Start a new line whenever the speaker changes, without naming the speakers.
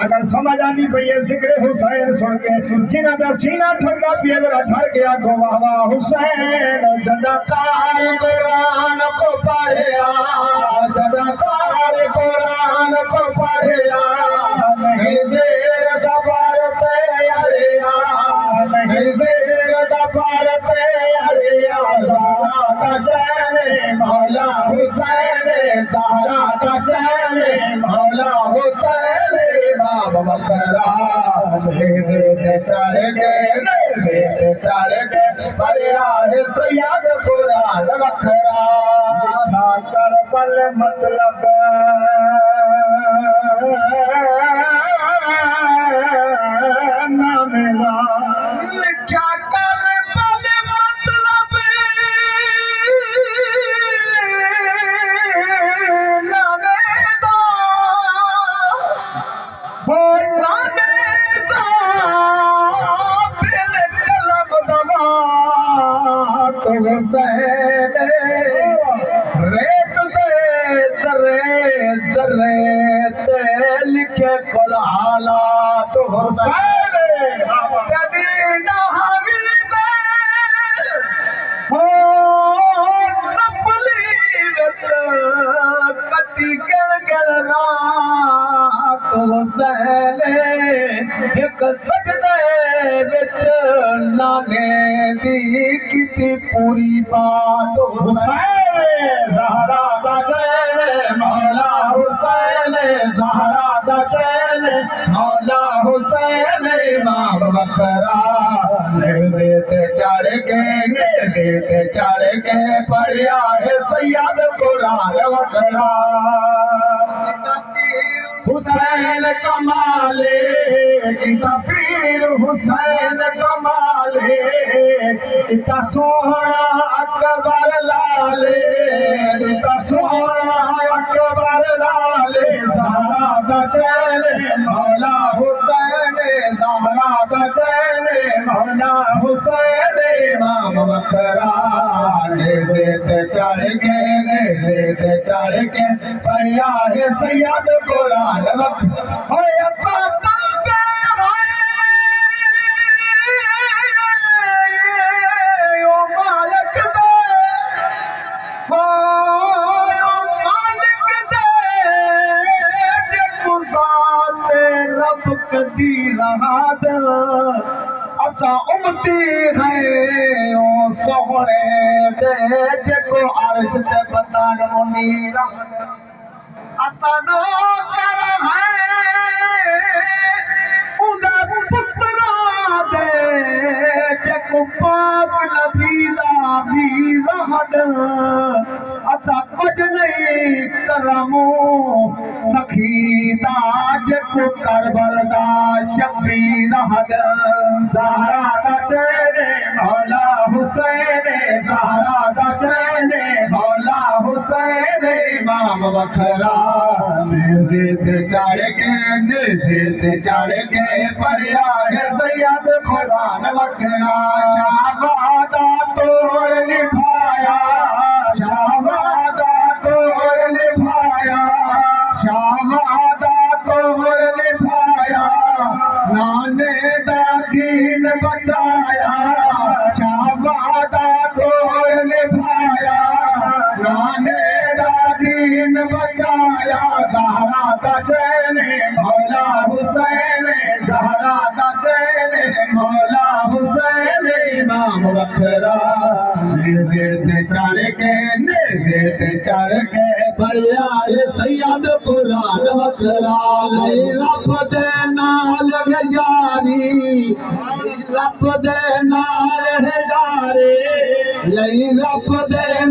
अगर समझ आनी पई है जिक्र हुसैन सुन के जिन्हां दा सीना ठंडा पियला ठर गया गो वाह हुसैन जदा कार कुरान को पढ़या जदा कार कुरान को पढ़या नहीं ज़ेर ज़बर ते अरिया नहीं ज़ेर ज़बर ते अरिया ज़हरा का चैन मौला हुसैन ज़हरा का चैन मौला हुसैन इमाम बकरा चढ़ के परिया सैयद कुरान बकरा कर बल मतलब नामेला लिखा कर बल मतलब नामेदा हो नामेदा फिर कलम दवा तो हुसैन रेत दे दरे ते लिखे कुल हालात हुसैन कभी ना हमीदे हो नपली रत कटी गल गल रात हुसैन एक सजदे विच नाने दी किती पूरी बात हुसैन ज़हरा दा चैन मौला हुसैन ज़हरा दा चैन मौला हुसैन इमाम बकरा देते चढ़ के पढ़िया है सैयद कुरान बकरा हुसैन कमाले इता पीर हुसैन कमाले इता सोहना अकबर लाले इता सोहना अकबर लाले ज़हरा दा चैन मौला हुसैन ज़हरा दा चैन मौला हुसैन इमाम बकरा देते चढ़ के पढ़िया है सैयद कुरान असा उमती है ओ सोहणे दे जेको अर्ज ते बतान मुनीरा असा नो कर है उदा पुत्रा दे जेको पाक नबी दा भी रहद असा कुछ नहीं करमो सखीदा जेको करबल दा शबीर रहद ज़हरा दा चैन मौला हुसैन ज़हरा दा चैन मौला हुसैन इमाम बकरा देते चढ़ के पढ़िया है सैयद कुरान बकरा शाहवादा तोड़ निभाया शाहवादा तोड़ निभाया शाहवादा तोड़ निभाया नाने दा दीन बचाया शाहवादा तोड़ निभाया नाने दा दीन बचाया ज़हरा दा चैन मौला हुसैन ज़हरा दा चैन मौला हुसैन इमाम बकरा देते चढ़ के पढ़िया है सैयद कुरान बकरा ले रब दे नाल यारी रब दे नाल है यारी ले रब दे